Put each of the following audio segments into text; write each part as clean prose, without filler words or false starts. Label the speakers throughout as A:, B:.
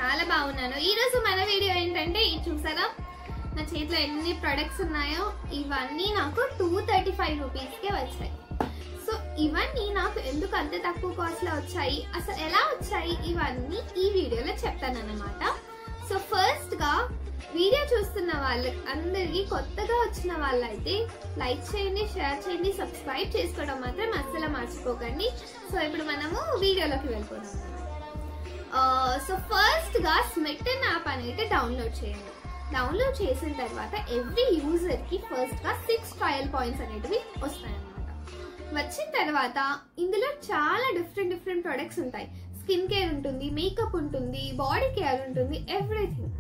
A: చాలా బాగున్నాను. ఈ రోజు మన వీడియో ఏంటంటే ఇది చూసారా నా చేతిలో ఎన్ని ప్రొడక్ట్స్ ఉన్నాయో ఇవన్నీ నాకు 235 రూపీస్కే వచ్చాయి. సో ఇవన్నీ నాకు ఎందుకు అంత తక్కువ కాస్ట్లో వచ్చాయి, అసలు ఎలా వచ్చాయి ఇవన్నీ ఈ వీడియోలో చెప్తాను అన్నమాట. సో ఫస్ట్గా వీడియో చూస్తున్న వాళ్ళు అందరికీ కొత్తగా వచ్చిన వాళ్ళైతే లైక్ చేయండి, షేర్ చేయండి, సబ్స్క్రైబ్ చేసుకోవడం మాత్రం అస్సలు మర్చిపోకండి. సో ఇప్పుడు మనము వీడియోలోకి వెళ్ళిపోదాం. సో ఫస్ట్గా స్మిటన్ యాప్ అనేది డౌన్లోడ్ చేయండి. డౌన్లోడ్ చేసిన తర్వాత ఎవ్రీ యూజర్కి ఫస్ట్గా 6 ట్రయల్ పాయింట్స్ అనేటివి వస్తాయన్నమాట. వచ్చిన తర్వాత ఇందులో చాలా డిఫరెంట్ ప్రొడక్ట్స్ ఉంటాయి. స్కిన్ కేర్ ఉంటుంది, మేకప్ ఉంటుంది, బాడీ కేర్ ఉంటుంది, ఎవ్రీథింగ్.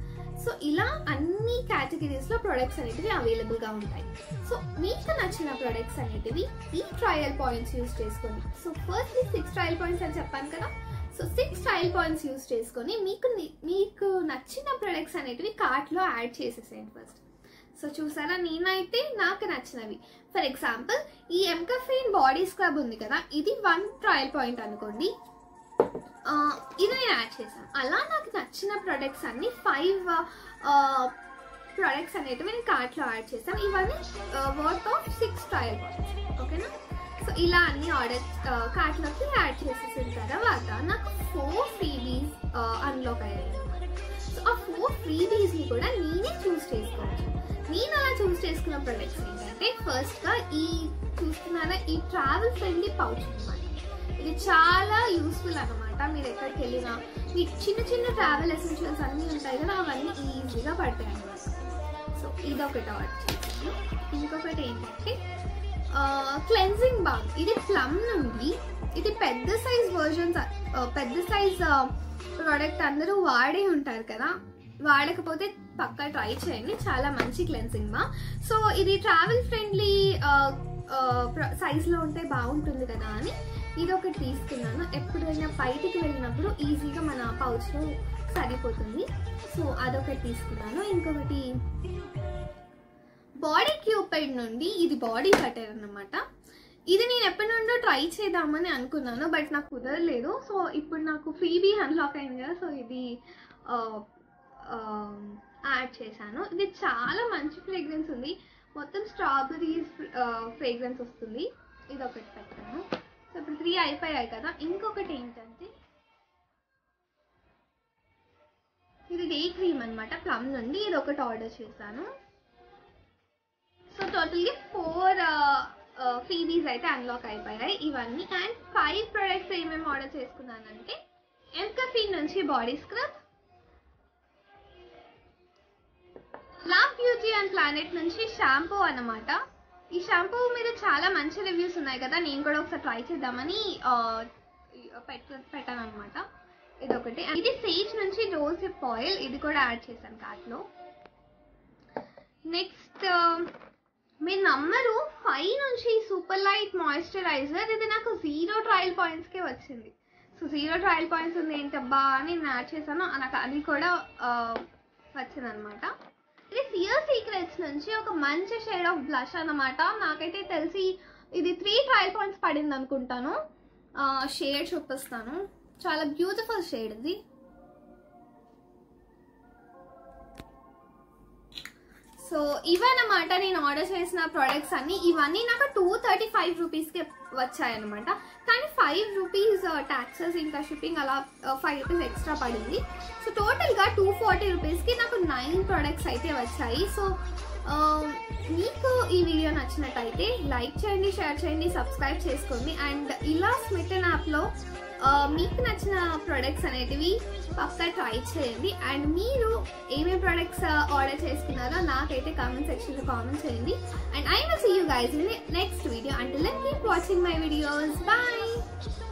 A: సో ఇలా అన్ని కేటగిరీస్ లో ప్రొడక్ట్స్ అనేటివి అవైలబుల్ గా ఉంటాయి. సో మీకు నచ్చిన ప్రొడక్ట్స్ అనేటివి ఈ ట్రయల్ పాయింట్స్ యూజ్ చేసుకోండి. సో ఫస్ట్ 6 ట్రయల్ పాయింట్స్ అని చెప్పాను కదా. సో 6 ట్రయల్ పాయింట్స్ యూజ్ చేసుకొని మీకు నచ్చిన ప్రొడక్ట్స్ అనేటివి కార్ట్ లో యాడ్ చేసేసేయండి ఫస్ట్. సో చూసారా, నేనైతే నాకు నచ్చినవి ఫర్ ఎగ్జాంపుల్ ఈ ఎంకఫీన్ బాడీ స్క్రబ్ ఉంది కదా, ఇది 1 ట్రయల్ పాయింట్ అనుకోండి. ఇది నేను యాడ్ చేశాను. అలా నాకు నచ్చిన ప్రొడక్ట్స్ అన్ని 5 ప్రొడక్ట్స్ అనేటివి నేను కార్ట్లో యాడ్ చేశాను. ఇవన్నీ వర్త్ ఆఫ్ 6 ట్రయల్ పాయింట్స్. ఓకేనా? సో ఇలా అన్ని ఆర్డర్ కార్ట్లోకి యాడ్ చేసేసిన తర్వాత నాకు 4 ఫ్రీబీస్ అన్లాక్ అయ్యాయి. సో ఆ 4 ఫ్రీబీస్ని కూడా నేనే చూస్ చేసుకోవచ్చు. నేను అలా చూస్ చేసుకున్న ప్రొడక్ట్స్ ఏంటంటే ఫస్ట్గా ఈ చూస్తున్నారా ఈ ట్రావెల్ ఫ్రెండ్లీ పౌచ్ అనమాట. ఇది చాలా యూస్ఫుల్ అనమాట. మీరు ఎక్కడికి వెళ్ళినా మీకు చిన్న ట్రావెల్ ఎసెన్షియల్స్ అన్నీ ఉంటాయి కదా, అవన్నీ ఈజీగా పడతాయి అన్నమాట. సో ఇదొకటి ఆర్డర్ చేశాను. ఇంకొకటి ఏంటంటే క్లెన్జింగ్ బామ్. ఇది ప్లమ్ నుండి, ఇది పెద్ద సైజ్ వర్జన్స్, పెద్ద సైజ్ ప్రోడక్ట్ అందరూ వాడే ఉంటారు కదా, వాడకపోతే పక్కా ట్రై చేయండి, చాలా మంచి క్లెన్జింగ్ బామ్. సో ఇది ట్రావెల్ ఫ్రెండ్లీ సైజ్లో ఉంటే బాగుంటుంది కదా అని ఇది ఒకటి తీసుకున్నాను. ఎప్పుడైనా బయటికి వెళ్ళినప్పుడు ఈజీగా మన పౌచ్లో సరిపోతుంది. సో అదొకటి తీసుకున్నాను. ఇంకొకటి బాడీ క్యూపిడ్ నుండి, ఇది బాడీ కటర్ అన్నమాట. ఇది నేను ఎప్పటి నుండో ట్రై చేద్దామని అనుకున్నాను, బట్ నాకు కుదరలేదు. సో ఇప్పుడు నాకు ఫ్రీబీ అన్లాక్ అయింది కదా, సో ఇది యాడ్ చేశాను. ఇది చాలా మంచి ఫ్రేగ్రెన్స్ ఉంది, మొత్తం స్ట్రాబెరీస్ ఫ్రేగ్రెన్స్ వస్తుంది. ఇది ఒకటి పెట్టాను. సో ఇప్పుడు 3 అయిపోయాయి కదా. ఇంకొకటి ఏంటంటే ఇది డే క్రీమ్ అనమాట ప్లమ్ నుండి, ఇది ఒకటి ఆర్డర్ చేశాను. సో టోటల్గా 4 ఫ్రీబీస్ అయితే అన్లాక్ అయిపోయాయి ఇవన్నీ. అండ్ 5 ప్రొడక్ట్స్ ఏమేమి ఆర్డర్ చేసుకున్నానంటే ఎంకఫీన్ నుంచి body scrub, love beauty and planet నుంచి షాంపూ అన్నమాట. ఈ షాంపూ మీద చాలా మంచి రివ్యూస్ ఉన్నాయి కదా, నేను కూడా ఒకసారి ట్రై చేద్దామని పెట్టాను అనమాట. ఇదొకటి. ఇది సేజ్ నుంచి రోజ్ హిప్ ఆయిల్, ఇది కూడా యాడ్ చేశాను కార్ట్లో. నెక్స్ట్ మీరు నమ్మరు, 5 నుంచి సూపర్ లైట్ మాయిశ్చరైజర్, ఇది నాకు 0 ట్రయల్ పాయింట్స్కే వచ్చింది. సో 0 ట్రయల్ పాయింట్స్ ఉంది ఏంటబ్బా అని నేను యాడ్ చేశాను, నాకు అది కూడా వచ్చింది అనమాట. ఇది ఫియర్ సీక్రెట్స్ నుంచి ఒక మంచి షేడ్ ఆఫ్ బ్లష్ అన్నమాట. నాకైతే తెలిసి ఇది 3 ట్రయల్ పాయింట్స్ పడింది అనుకుంటాను. షేడ్ చూపిస్తాను, చాలా బ్యూటిఫుల్ షేడ్ ఇది. సో ఇవన్నమాట నేను ఆర్డర్ చేసిన ప్రోడక్ట్స్ అన్ని. ఇవన్నీ నాకు 235 రూపీస్కి వచ్చాయన్నమాట. కానీ 5 రూపీస్ ట్యాక్సెస్ ఇంకా షిప్పింగ్ అలా 5 రూపీస్ ఎక్స్ట్రా పడింది. సో టోటల్గా 240 రూపీస్కి నాకు 9 ప్రోడక్ట్స్ అయితే వచ్చాయి. సో మీకు ఈ వీడియో నచ్చినట్టయితే లైక్ చేయండి, షేర్ చేయండి, సబ్స్క్రైబ్ చేసుకోండి. అండ్ ఇలా స్మిటన్ యాప్లో మీకు నచ్చిన ప్రొడక్ట్స్ అనేటివి పక్కా ట్రై చేయండి. అండ్ మీరు ఏమేమి ప్రొడక్ట్స్ ఆర్డర్ చేసుకున్నారో నాకైతే కామెంట్ సెక్షన్లో కామెంట్ చేయండి. And I will see you guys in next video. Until then, keep watching my videos. Bye.